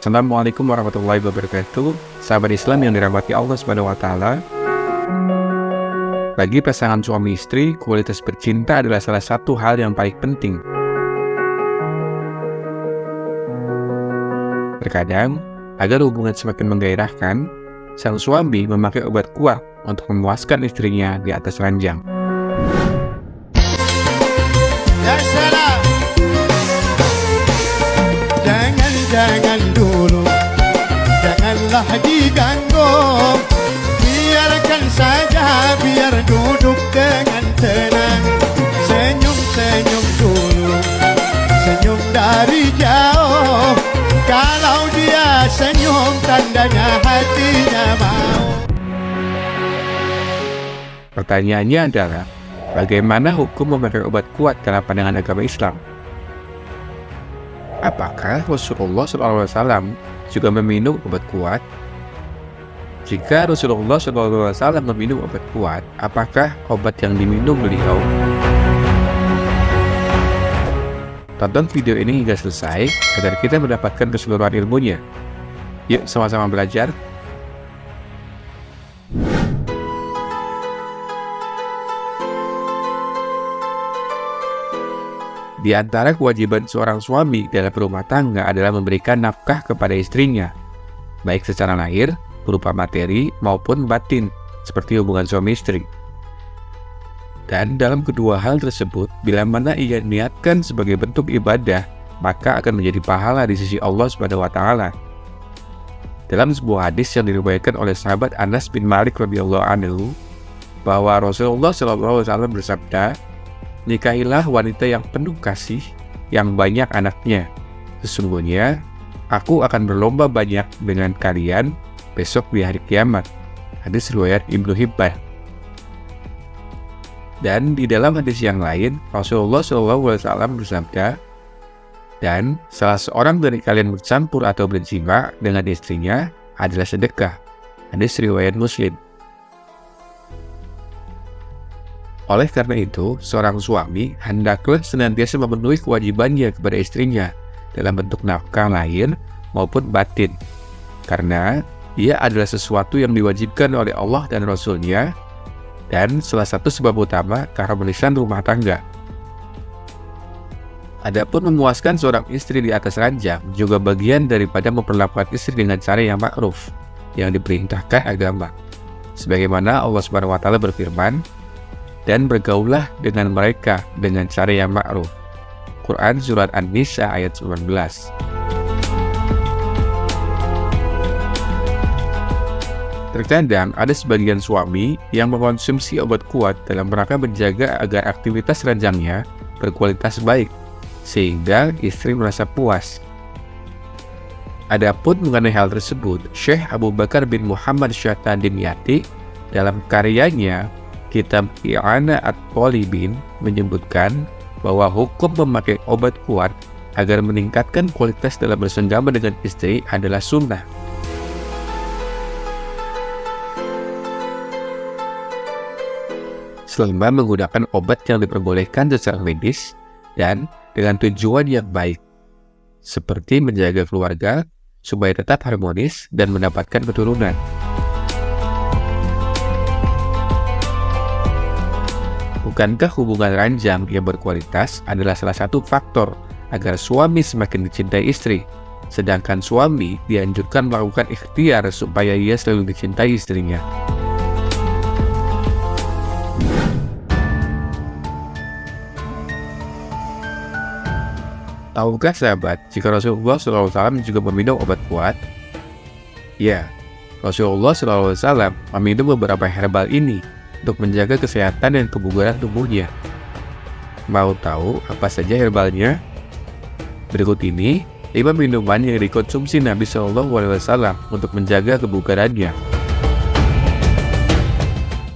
Assalamualaikum warahmatullahi wabarakatuh. Sahabat Islam yang dirahmati Allah Subhanahu wa taala. Bagi pasangan suami istri, kualitas bercinta adalah salah satu hal yang paling penting. Terkadang, agar hubungan semakin menggairahkan, sang suami memakai obat kuat untuk memuaskan istrinya di atas ranjang. Ya salam. Jangan dulu, janganlah diganggu. Biarkan saja, biar duduk dengan tenang. Senyum-senyum dulu, senyum dari jauh. Kalau dia senyum, tandanya hatinya mau. Pertanyaannya adalah, bagaimana hukum memakai obat kuat dalam pandangan agama Islam? Apakah Rasulullah SAW juga meminum obat kuat? Jika Rasulullah SAW meminum obat kuat, apakah obat yang diminum beliau? Tonton video ini hingga selesai agar kita mendapatkan keseluruhan ilmunya. Yuk sama-sama belajar. Di antara kewajiban seorang suami dalam berumah tangga adalah memberikan nafkah kepada istrinya, baik secara lahir, berupa materi, maupun batin, seperti hubungan suami istri. Dan dalam kedua hal tersebut, bila mana ia niatkan sebagai bentuk ibadah, maka akan menjadi pahala di sisi Allah Subhanahu wa taala. Dalam sebuah hadis yang diriwayatkan oleh sahabat Anas bin Malik radhiyallahu anhu, bahwa Rasulullah SAW bersabda, "Nikahilah wanita yang penuh kasih, yang banyak anaknya. Sesungguhnya, aku akan berlomba banyak dengan kalian besok di hari kiamat." Hadis riwayat Ibnu Hibban. Dan di dalam hadis yang lain, Rasulullah SAW bersabda, "Dan salah seorang dari kalian bercampur atau berjima dengan istrinya adalah sedekah." Hadis riwayat Muslim. Oleh karena itu, seorang suami hendaklah senantiasa memenuhi kewajibannya kepada istrinya dalam bentuk nafkah lahir maupun batin, karena ia adalah sesuatu yang diwajibkan oleh Allah dan Rasul-Nya, dan salah satu sebab utama keharmonisan rumah tangga. Adapun memuaskan seorang istri di atas ranjang juga bagian daripada memperlakukan istri dengan cara yang ma'ruf, yang diperintahkan agama. Sebagaimana Allah Subhanahu wa taala berfirman, "Dan bergaulah dengan mereka dengan cara yang ma'ruf." Quran Surat An-Nisa ayat 19. Terkadang ada sebagian suami yang mengkonsumsi obat kuat dalam rangka menjaga agar aktivitas ranjangnya berkualitas baik, sehingga istri merasa puas. Adapun mengenai hal tersebut, Syekh Abu Bakar bin Muhammad Syatadimyati dalam karyanya Kitab I'ana at-Thalibin menyebutkan bahwa hukum memakai obat kuat agar meningkatkan kualitas dalam bersenggama dengan istri adalah sunnah. Selama menggunakan obat yang diperbolehkan secara medis dan dengan tujuan yang baik, seperti menjaga keluarga supaya tetap harmonis dan mendapatkan keturunan. Bukankah hubungan ranjang yang berkualitas adalah salah satu faktor agar suami semakin dicintai istri, sedangkan suami dianjurkan melakukan ikhtiar supaya ia selalu dicintai istrinya? Tahukah sahabat, jika Rasulullah SAW juga meminum obat kuat? Ya, Rasulullah SAW meminum beberapa herbal ini untuk menjaga kesehatan dan kebugaran tubuhnya. Mau tahu apa saja herbalnya? Berikut ini 5 minuman yang dikonsumsi Nabi SAW untuk menjaga kebugarannya.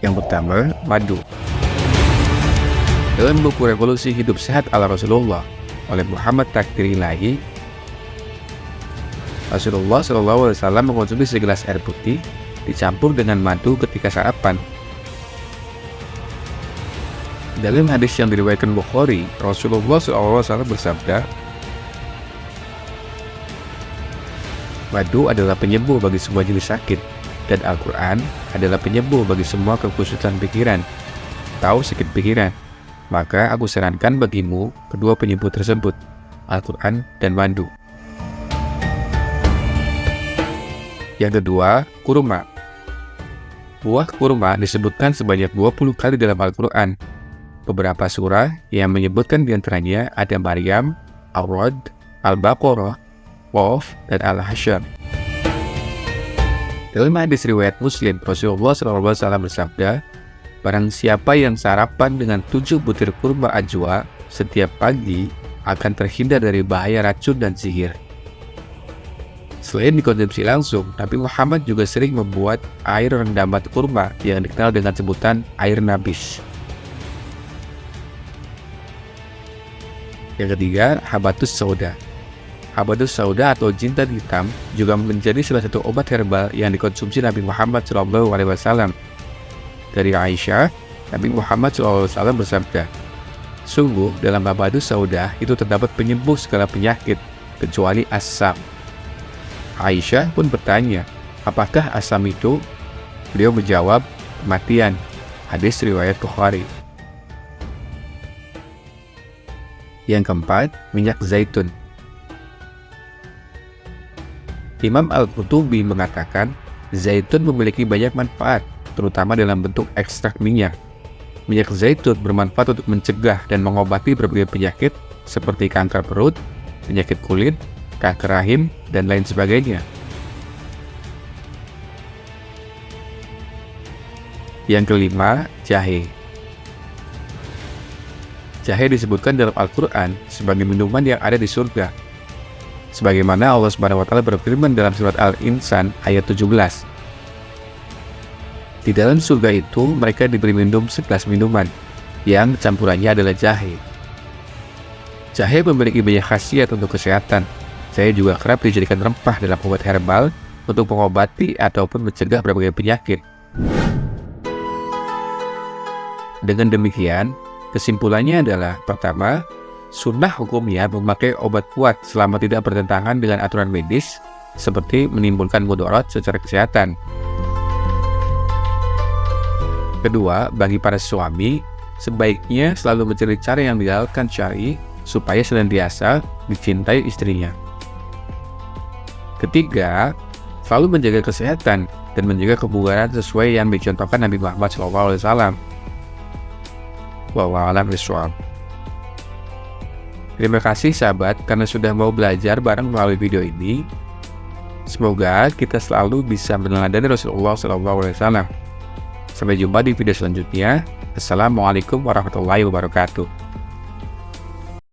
Yang pertama, madu. Dalam buku Revolusi Hidup Sehat ala Rasulullah oleh Muhammad Taqdir Ilahi, Rasulullah SAW mengkonsumsi segelas air putih dicampur dengan madu ketika sarapan. Dalam hadis yang diriwayatkan Bukhari, Rasulullah SAW bersabda, Madu adalah penyembuh bagi semua jenis sakit, dan Al-Quran adalah penyembuh bagi semua kekhususan pikiran atau sakit pikiran. Maka aku sarankan bagimu kedua penyembuh tersebut, Al-Quran dan madu. Yang kedua, kurma. Buah kurma disebutkan sebanyak 20 kali dalam Al-Quran. Beberapa surah yang menyebutkan diantaranya ada Maryam, Ar-Ra'd, Al-Baqarah, Qaf, dan Al-Hasyr. Dalam hadis riwayat Muslim, Rasulullah SAW bersabda, barang siapa yang sarapan dengan 7 butir kurma ajwa setiap pagi akan terhindar dari bahaya racun dan sihir. Selain dikonsumsi langsung, Nabi Muhammad juga sering membuat air rendaman kurma yang dikenal dengan sebutan air nabis. Yang ketiga, habatus sauda. Habatus sauda atau jintan hitam juga menjadi salah satu obat herbal yang dikonsumsi Nabi Muhammad SAW. Dari Aisyah, Nabi Muhammad SAW bersabda, sungguh dalam habatus sauda itu terdapat penyembuh segala penyakit kecuali asam. Aisyah pun bertanya, apakah asam itu? Beliau menjawab, kematian. Hadis riwayat Bukhari. Yang keempat, minyak zaitun. Imam Al-Qurtubi mengatakan, zaitun memiliki banyak manfaat, terutama dalam bentuk ekstrak minyak. Minyak zaitun bermanfaat untuk mencegah dan mengobati berbagai penyakit seperti kanker perut, penyakit kulit, kanker rahim, dan lain sebagainya. Yang kelima, jahe. Jahe disebutkan dalam Al-Quran sebagai minuman yang ada di surga. Sebagaimana Allah SWT berfirman dalam surat Al-Insan ayat 17. Di dalam surga itu mereka diberi minum segelas minuman yang campurannya adalah jahe. Jahe memiliki banyak khasiat untuk kesehatan. Jahe juga kerap dijadikan rempah dalam obat herbal untuk mengobati ataupun mencegah berbagai penyakit. Dengan demikian, kesimpulannya adalah pertama, sunnah hukumnya memakai obat kuat selama tidak bertentangan dengan aturan medis seperti menimbulkan mudarat secara kesehatan. Kedua, bagi para suami, sebaiknya selalu mencari cara yang dihalalkan syar'i supaya senantiasa dicintai istrinya. Ketiga, selalu menjaga kesehatan dan menjaga kebugaran sesuai yang dicontohkan Nabi Muhammad SAW. Wallahu a'lam bishawab. Terima kasih sahabat karena sudah mau belajar bareng melalui video ini. Semoga kita selalu bisa meneladani Rasulullah SAW. Sampai jumpa di video selanjutnya. Assalamualaikum warahmatullahi wabarakatuh.